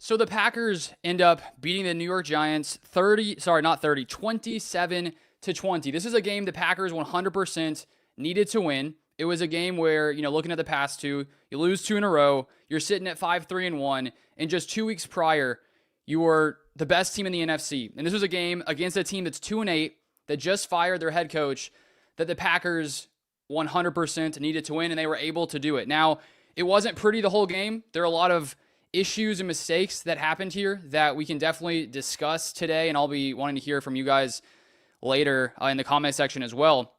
So the Packers end up beating the New York Giants 27-20. This is a game the Packers 100% needed to win. It was a game where, looking at the past two, you lose two in a row, you're sitting at 5-3-1, and just 2 weeks prior, you were the best team in the NFC. And this was a game against a team that's 2-8 that just fired their head coach that the Packers 100% needed to win, and they were able to do it. Now, it wasn't pretty the whole game. There are a lot of issues and mistakes that happened here that we can definitely discuss today, and I'll be wanting to hear from you guys later in the comment section as well.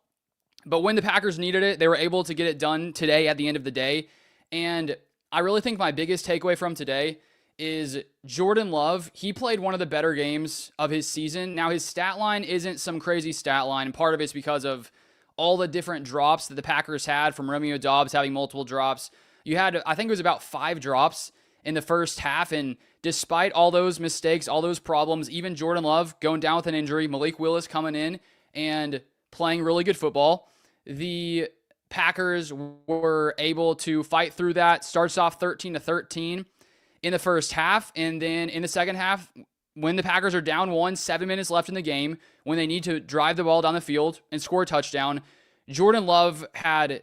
But when the Packers needed it, they were able to get it done today at the end of the day. And I really think my biggest takeaway from today is Jordan Love. He played one of the better games of his season. Now, his stat line isn't some crazy stat line. Part of it's because of all the different drops that the Packers had, from Romeo Doubs having multiple drops. You had, I think it was about 5 drops in the first half, and despite all those mistakes, all those problems, even Jordan Love going down with an injury, Malik Willis coming in and playing really good football, the Packers were able to fight through that. Starts off 13-13 in the first half, and then in the second half, when the Packers are down 1, 7 minutes left in the game, when they need to drive the ball down the field and score a touchdown, Jordan Love had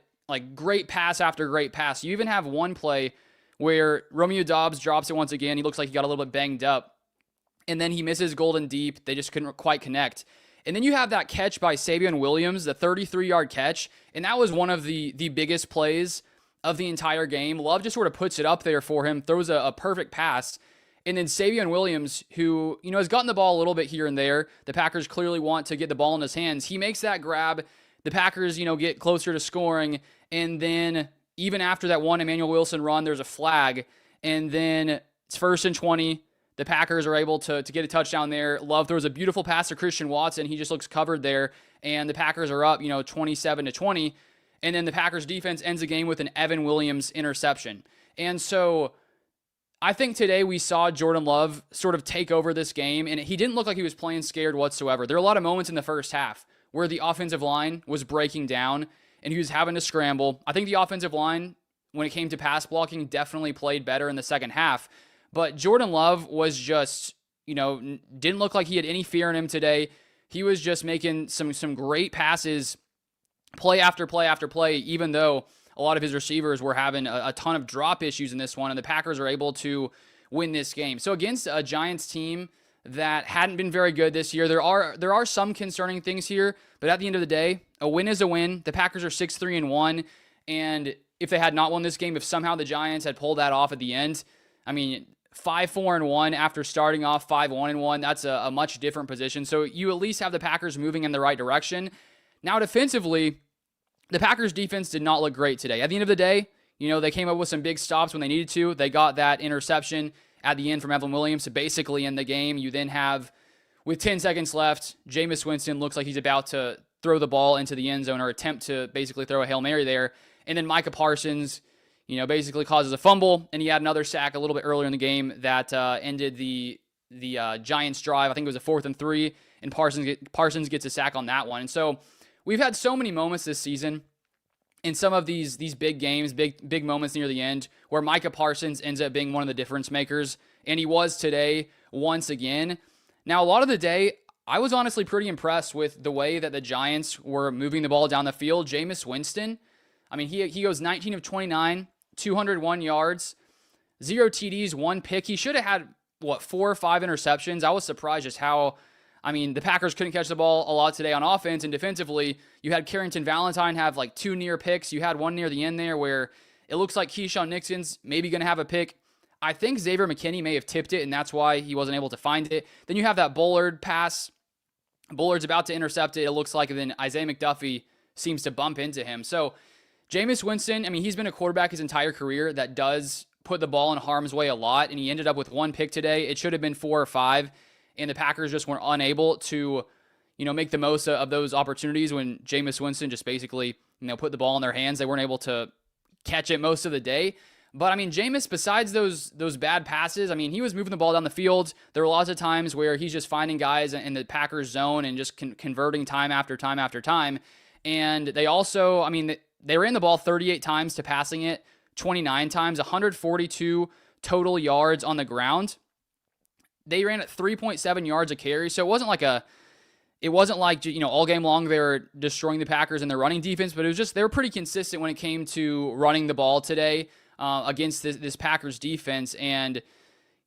great pass after great pass. You even have one play where Romeo Doubs drops it once again. He looks like he got a little bit banged up, and then he misses Golden deep. They just couldn't quite connect. And then you have that catch by Savion Williams, the 33-yard catch, and that was one of the biggest plays of the entire game. Love just sort of puts it up there for him, throws a perfect pass, and then Savion Williams, who has gotten the ball a little bit here and there, the Packers clearly want to get the ball in his hands. He makes that grab. The Packers, get closer to scoring, and then even after that one Emmanuel Wilson run, there's a flag, and then it's 1st and 20. The Packers are able to get a touchdown there. Love throws a beautiful pass to Christian Watson. He just looks covered there, and the Packers are up, 27-20, and then the Packers defense ends the game with an Evan Williams interception. And so I think today we saw Jordan Love sort of take over this game, and he didn't look like he was playing scared whatsoever. There are a lot of moments in the first half where the offensive line was breaking down, and he was having to scramble. I think the offensive line, when it came to pass blocking, definitely played better in the second half. But Jordan Love was just, didn't look like he had any fear in him today. He was just making some great passes, play after play after play, even though a lot of his receivers were having a ton of drop issues in this one, and the Packers are able to win this game. So against a Giants team that hadn't been very good this year, there are some concerning things here, but at the end of the day, a win is a win. The Packers are 6-3-1, and if they had not won this game, if somehow the Giants had pulled that off at the end, 5-4-1 after starting off 5-1-1, that's a much different position. So you at least have the Packers moving in the right direction. Now defensively, the Packers defense did not look great today. At the end of the day, they came up with some big stops when they needed to. They got that interception at the end from Evan Williams to basically end the game. You then have, with 10 seconds left, Jameis Winston looks like he's about to throw the ball into the end zone, or attempt to basically throw a Hail Mary there. And then Micah Parsons, basically causes a fumble, and he had another sack a little bit earlier in the game that ended the Giants' drive. I think it was a 4th and 3, and Parsons gets a sack on that one. And so we've had so many moments this season in some of these big games, big moments near the end, where Micah Parsons ends up being one of the difference makers, and he was today once again. Now, a lot of the day, I was honestly pretty impressed with the way that the Giants were moving the ball down the field. Jameis Winston, he goes 19 of 29, 201 yards, 0 TDs, 1 pick. He should have had, 4 or 5 interceptions. I was surprised just how, the Packers couldn't catch the ball a lot today on offense, and defensively, you had Carrington Valentine have 2 near picks. You had one near the end there where it looks like Keyshawn Nixon's maybe going to have a pick. I think Xavier McKinney may have tipped it, and that's why he wasn't able to find it. Then you have that Bullard pass. Bullard's about to intercept it, it looks like, and then Isaiah McDuffie seems to bump into him. So Jameis Winston, he's been a quarterback his entire career that does put the ball in harm's way a lot, and he ended up with 1 pick today. It should have been 4 or 5, and the Packers just weren't unable to, make the most of those opportunities when Jameis Winston just basically, put the ball in their hands. They weren't able to catch it most of the day. But, Jameis, besides those bad passes, he was moving the ball down the field. There were lots of times where he's just finding guys in the Packers zone and just converting time after time after time. And they also, they ran the ball 38 times to passing it 29 times, 142 total yards on the ground. they ran at 3.7 yards a carry. So it wasn't like, all game long they were destroying the Packers in their running defense, but it was just, they were pretty consistent when it came to running the ball today against this Packers defense. And,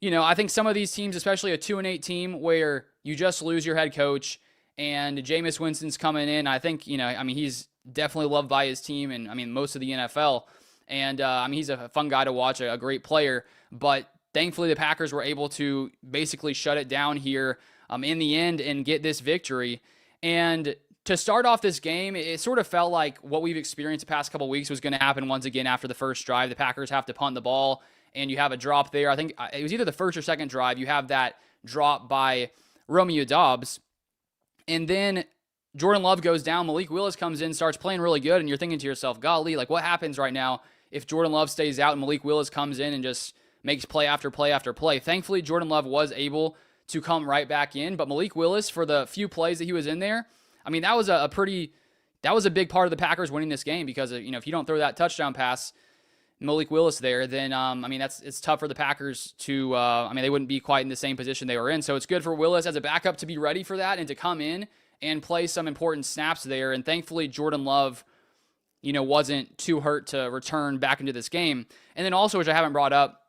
I think some of these teams, especially a 2-8 team where you just lose your head coach and Jameis Winston's coming in, I think, he's definitely loved by his team and, most of the NFL. And, he's a fun guy to watch, a great player. But thankfully, the Packers were able to basically shut it down here in the end and get this victory. And to start off this game, it sort of felt like what we've experienced the past couple of weeks was going to happen once again after the first drive. The Packers have to punt the ball, and you have a drop there. I think it was either the first or second drive. You have that drop by Romeo Doubs. And then Jordan Love goes down. Malik Willis comes in, starts playing really good, and you're thinking to yourself, golly, like what happens right now if Jordan Love stays out and Malik Willis comes in and just makes play after play after play? Thankfully, Jordan Love was able to come right back in, but Malik Willis, for the few plays that he was in there, that was that was a big part of the Packers winning this game because, if you don't throw that touchdown pass, Malik Willis there, then, it's tough for the Packers to, they wouldn't be quite in the same position they were in. So it's good for Willis as a backup to be ready for that and to come in and play some important snaps there. And thankfully, Jordan Love, wasn't too hurt to return back into this game. And then also, which I haven't brought up,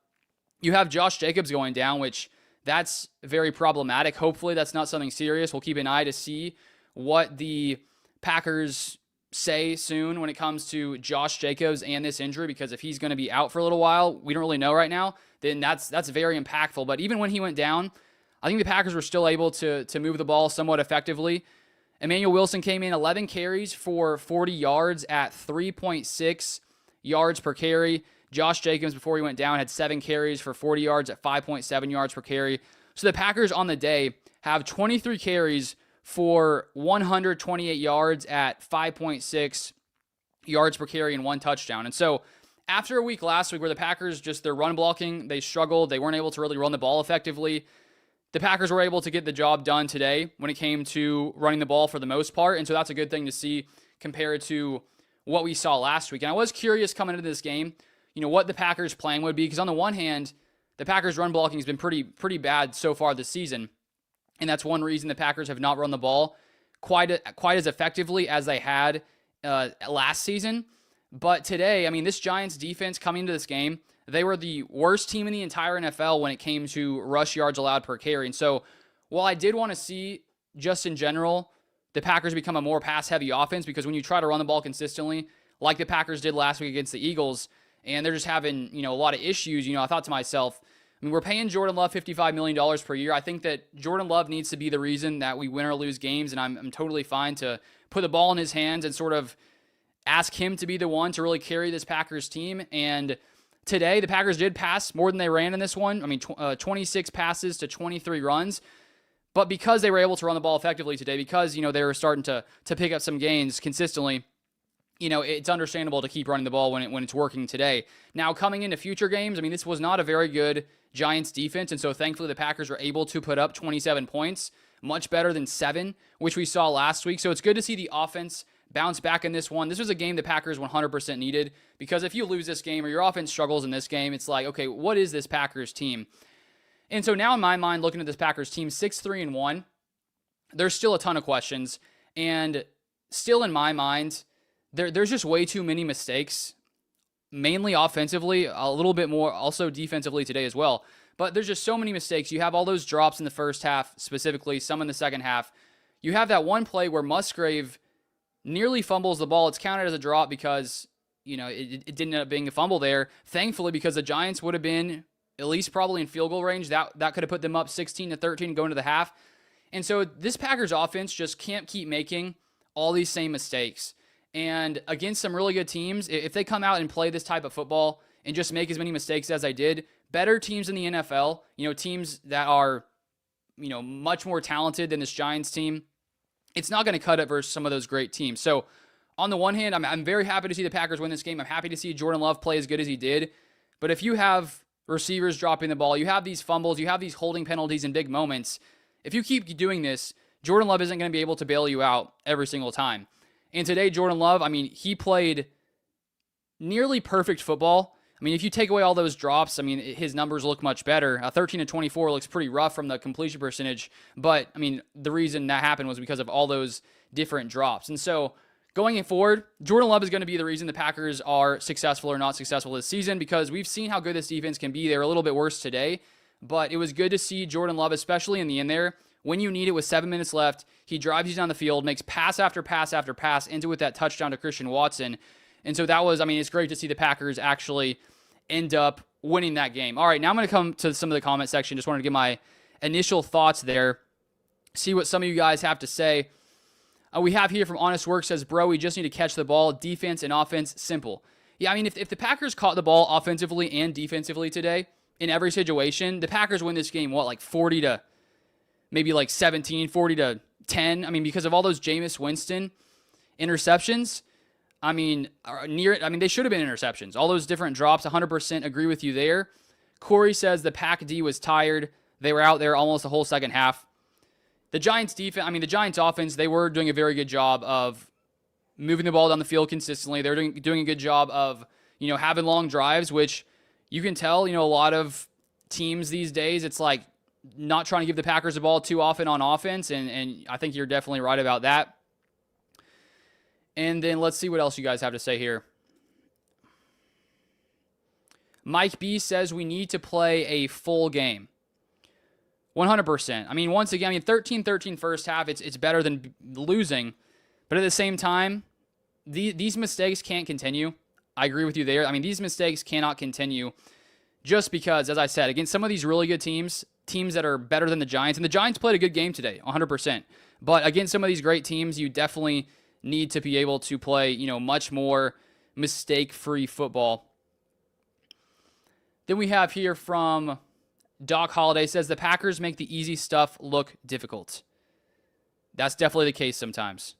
you have Josh Jacobs going down, which that's very problematic. Hopefully that's not something serious. We'll keep an eye to see what the Packers say soon when it comes to Josh Jacobs and this injury, because if he's going to be out for a little while, we don't really know right now, then that's very impactful. But even when he went down, I think the Packers were still able to move the ball somewhat effectively. Emmanuel Wilson came in 11 carries for 40 yards at 3.6 yards per carry. Josh Jacobs, before he went down, had 7 carries for 40 yards at 5.7 yards per carry. So the Packers on the day have 23 carries for 128 yards at 5.6 yards per carry and 1 touchdown. And so after a week last week where the Packers, just their run blocking, they struggled. They weren't able to really run the ball effectively. The Packers were able to get the job done today when it came to running the ball for the most part. And so that's a good thing to see compared to what we saw last week. And I was curious coming into this game, what the Packers' plan would be. Because on the one hand, the Packers' run blocking has been pretty bad so far this season. And that's one reason the Packers have not run the ball quite as effectively as they had last season. But today, this Giants defense coming into this game, they were the worst team in the entire NFL when it came to rush yards allowed per carry. And so while I did want to see, just in general, the Packers become a more pass-heavy offense, because when you try to run the ball consistently, like the Packers did last week against the Eagles, and they're just having, a lot of issues, I thought to myself, we're paying Jordan Love $55 million per year. I think that Jordan Love needs to be the reason that we win or lose games, and I'm totally fine to put the ball in his hands and sort of ask him to be the one to really carry this Packers team. And today, the Packers did pass more than they ran in this one. 26 passes to 23 runs. But because they were able to run the ball effectively today, because, they were starting to pick up some gains consistently, it's understandable to keep running the ball when it's working today. Now, coming into future games, this was not a very good Giants defense, and so thankfully the Packers were able to put up 27 points, much better than 7, which we saw last week. So it's good to see the offense bounce back in this one. This was a game the Packers 100% needed, because if you lose this game or your offense struggles in this game, it's like, okay, what is this Packers team? And so now in my mind, looking at this Packers team, 6-3-1, there's still a ton of questions, and still in my mind, there's just way too many mistakes, mainly offensively, a little bit more also defensively today as well. But there's just so many mistakes. You have all those drops in the first half, specifically, some in the second half. You have that one play where Musgrave nearly fumbles the ball. It's counted as a drop because, it didn't end up being a fumble there. Thankfully, because the Giants would have been at least probably in field goal range, that could have put them up 16-13 going to the half. And so this Packers offense just can't keep making all these same mistakes. And against some really good teams, if they come out and play this type of football and just make as many mistakes as they did, better teams in the NFL, teams that are, much more talented than this Giants team, it's not going to cut it versus some of those great teams. So on the one hand, I'm very happy to see the Packers win this game. I'm happy to see Jordan Love play as good as he did. But if you have receivers dropping the ball, you have these fumbles, you have these holding penalties in big moments, if you keep doing this, Jordan Love isn't going to be able to bail you out every single time. And today, Jordan Love, he played nearly perfect football. I mean, if you take away all those drops, I mean, his numbers look much better. 13 to 24 looks pretty rough from the completion percentage, but I mean, the reason that happened was because of all those different drops. And so going forward, Jordan Love is going to be the reason the Packers are successful or not successful this season, because we've seen how good this defense can be. They're a little bit worse today, but it was good to see Jordan Love, especially in the end there. When you need it with 7 minutes left, he drives you down the field, makes pass after pass after pass, into with that touchdown to Christian Watson. And so that was, I mean, it's great to see the Packers actually end up winning that game. All right, now I'm going to come to some of the comment section. Just wanted to get my initial thoughts there, see what some of you guys have to say. We have here from Honest Work says, bro, we just need to catch the ball. Defense and offense, simple. Yeah, I mean, if the Packers caught the ball offensively and defensively today in every situation, the Packers win this game, like 40 to maybe like 17, 40 to 10. I mean, because of all those Jameis Winston interceptions, I mean, they should have been interceptions. All those different drops, 100% agree with you there. Corey says the Pack D was tired. They were out there almost the whole second half. The Giants defense, the Giants offense, they were doing a very good job of moving the ball down the field consistently. They're doing a good job of, having long drives, which you can tell, a lot of teams these days, it's like not trying to give the Packers the ball too often on offense, and I think you're definitely right about that. And then let's see what else you guys have to say here. Mike B says we need to play a full game. 100%. I mean, once again, 13-13 first half, it's better than losing. But at the same time, these mistakes can't continue. I agree with you there. I mean, these mistakes cannot continue just because, as I said, against some of these really good teams that are better than the Giants, and the Giants played a good game today, 100%. But against some of these great teams, you definitely need to be able to play, much more mistake-free football. Then we have here from Doc Holliday says the Packers make the easy stuff look difficult. That's definitely the case sometimes.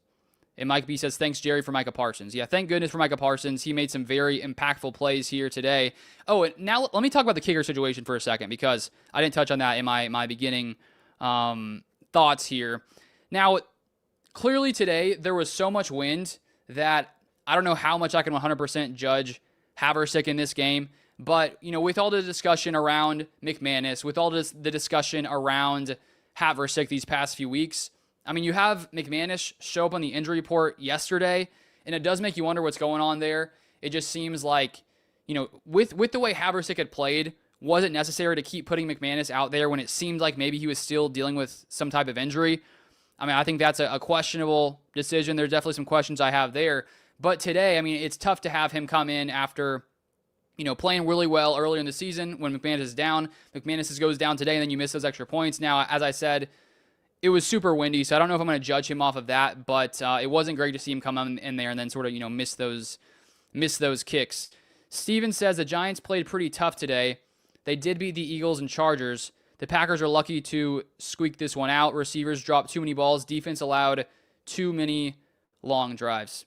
And Mike B says, thanks, Jerry, for Micah Parsons. Yeah, thank goodness for Micah Parsons. He made some very impactful plays here today. Oh, and now let me talk about the kicker situation for a second, because I didn't touch on that in my beginning thoughts here. Now, clearly today, there was so much wind that I don't know how much I can 100% judge Havrisik in this game. But, with all the discussion around McManus, with all the discussion around Havrisik these past few weeks, you have McManus show up on the injury report yesterday, and it does make you wonder what's going on there. It just seems like, with the way Havrisik had played, was it necessary to keep putting McManus out there when it seemed like maybe he was still dealing with some type of injury? I think that's a questionable decision. There's definitely some questions I have there. But today, it's tough to have him come in after playing really well earlier in the season when McManus is down. McManus goes down today, and then you miss those extra points. Now, as I said, it was super windy, so I don't know if I'm going to judge him off of that, but it wasn't great to see him come in there and then sort of, miss those kicks. Steven says the Giants played pretty tough today. They did beat the Eagles and Chargers. The Packers are lucky to squeak this one out. Receivers dropped too many balls. Defense allowed too many long drives.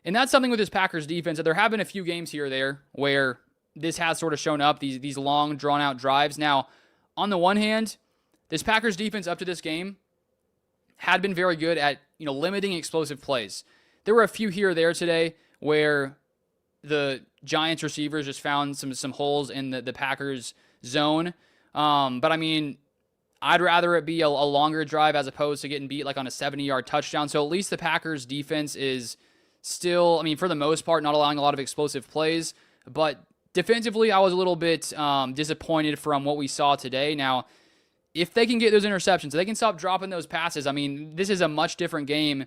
And that's something with this Packers defense, that there have been a few games here or there where this has sort of shown up, these long, drawn-out drives. Now, on the one hand, this Packers defense up to this game had been very good at, limiting explosive plays. There were a few here or there today where the Giants receivers just found some holes in the Packers zone. But I'd rather it be a longer drive as opposed to getting beat like on a 70-yard touchdown. So at least the Packers defense is still, for the most part, not allowing a lot of explosive plays. But defensively, I was a little bit disappointed from what we saw today. Now, if they can get those interceptions, if they can stop dropping those passes, this is a much different game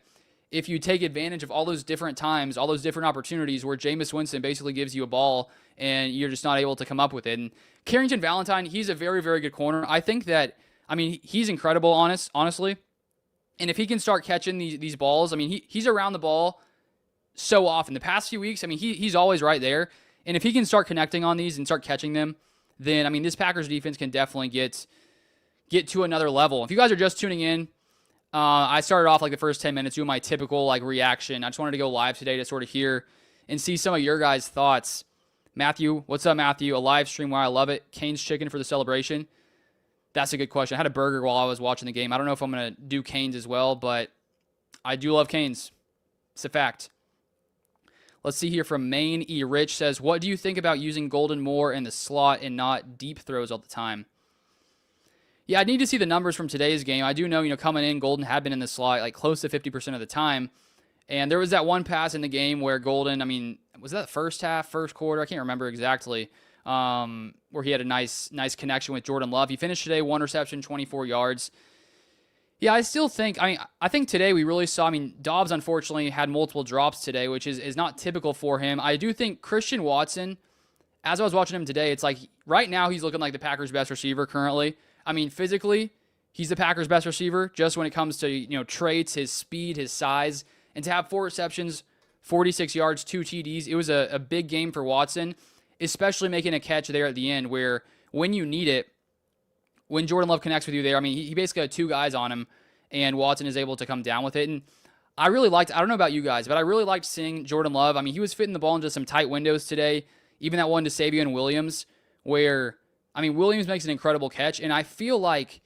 if you take advantage of all those different times, all those different opportunities where Jameis Winston basically gives you a ball and you're just not able to come up with it. And Carrington Valentine, he's a very, very good corner. I think that, he's incredible, honestly. And if he can start catching these balls, he's around the ball so often. The past few weeks, he's always right there. And if he can start connecting on these and start catching them, then, this Packers defense can definitely get to another level. If you guys are just tuning in, I started off like the first 10 minutes doing my typical reaction. I just wanted to go live today to sort of hear and see some of your guys' thoughts. Matthew, what's up, Matthew? A live stream where I love it. Cane's chicken for the celebration. That's a good question. I had a burger while I was watching the game. I don't know if I'm going to do Cane's as well, but I do love Cane's. It's a fact. Let's see here from Maine E. Rich says, what do you think about using Golden more in the slot and not deep throws all the time? Yeah, I need to see the numbers from today's game. I do know, coming in, Golden had been in the slot like close to 50% of the time. And there was that one pass in the game where Golden, was that the first half, first quarter? I can't remember exactly. Where he had a nice connection with Jordan Love. He finished today, 1 reception, 24 yards. Yeah, I still think, I think today we really saw, Dobbs unfortunately had multiple drops today, which is not typical for him. I do think Christian Watson, as I was watching him today, it's like right now he's looking like the Packers' best receiver currently. Physically, he's the Packers' best receiver just when it comes to, traits, his speed, his size. And to have 4 receptions, 46 yards, 2 TDs, it was a big game for Watson, especially making a catch there at the end where when you need it, when Jordan Love connects with you there, he basically had 2 guys on him, and Watson is able to come down with it. And I really liked, I don't know about you guys, but I really liked seeing Jordan Love. He was fitting the ball into some tight windows today, even that one to Savion Williams, where, Williams makes an incredible catch, and I feel like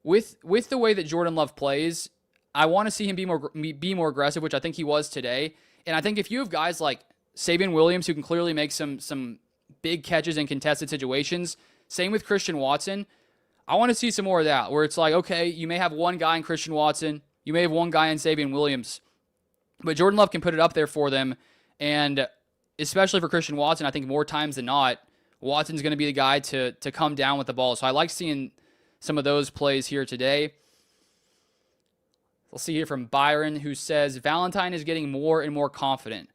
with the way that Jordan Love plays, I want to see him be more aggressive, which I think he was today. And I think if you have guys like Savion Williams who can clearly make some big catches in contested situations, same with Christian Watson, I want to see some more of that, where it's like, okay, you may have one guy in Christian Watson, you may have one guy in Savion Williams, but Jordan Love can put it up there for them, and especially for Christian Watson, I think more times than not, Watson's going to be the guy to come down with the ball. So I like seeing some of those plays here today. We'll see here from Byron, who says, Valentine is getting more and more confident.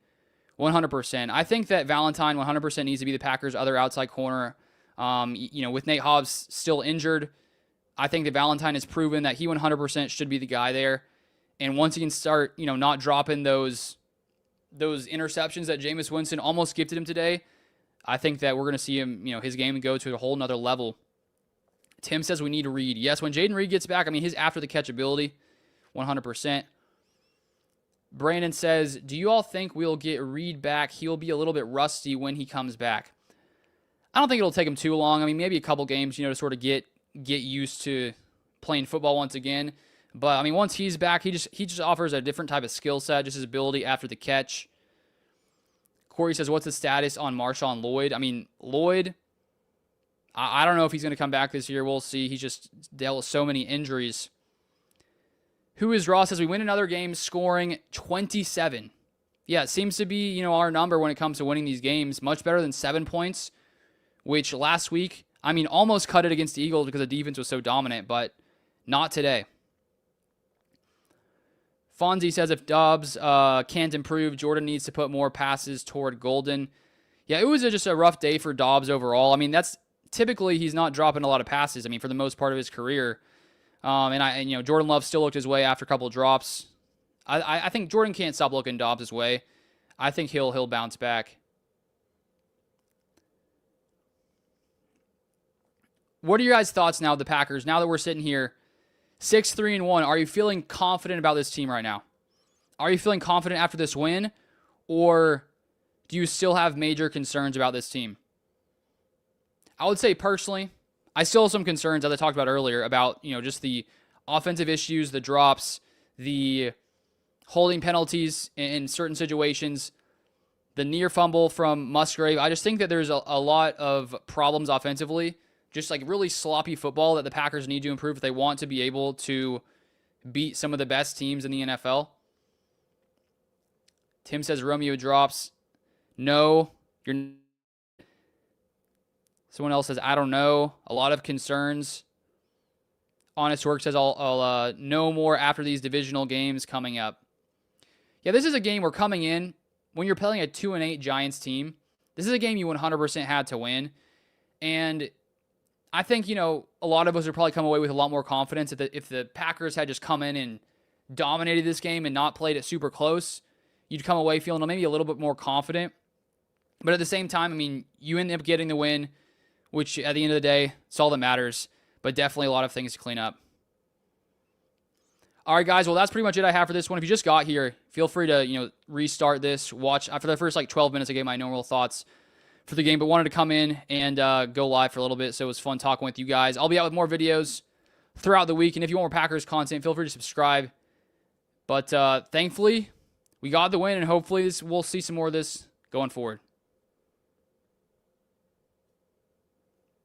100%. I think that Valentine 100% needs to be the Packers' other outside corner. With Nate Hobbs still injured, I think that Valentine has proven that he 100% should be the guy there. And once he can start, not dropping those interceptions that Jameis Winston almost gifted him today, I think that we're going to see him, his game go to a whole nother level. Tim says we need Reed. Yes, when Jaden Reed gets back, his after the catch ability, 100%. Brandon says, do you all think we'll get Reed back? He'll be a little bit rusty when he comes back. I don't think it'll take him too long. Maybe a couple games, to sort of get used to playing football once again. But, once he's back, he just offers a different type of skill set, just his ability after the catch. Corey says, what's the status on Marshawn Lloyd? Lloyd, I don't know if he's going to come back this year. We'll see. He's just dealt with so many injuries. Who is Ross? Says we win another game scoring 27. Yeah, it seems to be, our number when it comes to winning these games. Much better than 7 points, which last week, almost cut it against the Eagles because the defense was so dominant, but not today. Fonzie says if Dobbs can't improve, Jordan needs to put more passes toward Golden. Yeah, it was just a rough day for Dobbs overall. That's typically he's not dropping a lot of passes, for the most part of his career. Jordan Love still looked his way after a couple of drops. I think Jordan can't stop looking Dobbs' way. I think he'll bounce back. What are your guys' thoughts now of the Packers? Now that we're sitting here, 6-3-1, are you feeling confident about this team right now? Are you feeling confident after this win? Or do you still have major concerns about this team? I would say personally, I still have some concerns, as I talked about earlier, about just the offensive issues, the drops, the holding penalties in certain situations, the near fumble from Musgrave. I just think that there's a lot of problems offensively, just like really sloppy football that the Packers need to improve if they want to be able to beat some of the best teams in the NFL. Tim says Romeo drops. No, you're. Someone else says, I don't know. A lot of concerns. Honest Work says, I'll know more after these divisional games coming up. Yeah, this is a game we're coming in. When you're playing a 2-8 Giants team, this is a game you 100% had to win. And I think, a lot of us would probably come away with a lot more confidence if the Packers had just come in and dominated this game and not played it super close. You'd come away feeling maybe a little bit more confident. But at the same time, you end up getting the win, which at the end of the day, it's all that matters. But definitely a lot of things to clean up. All right, guys. Well, that's pretty much it I have for this one. If you just got here, feel free to restart this. Watch after the first 12 minutes. I gave my normal thoughts for the game, but wanted to come in and go live for a little bit. So it was fun talking with you guys. I'll be out with more videos throughout the week, and if you want more Packers content, feel free to subscribe. But thankfully, we got the win, and hopefully we'll see some more of this going forward.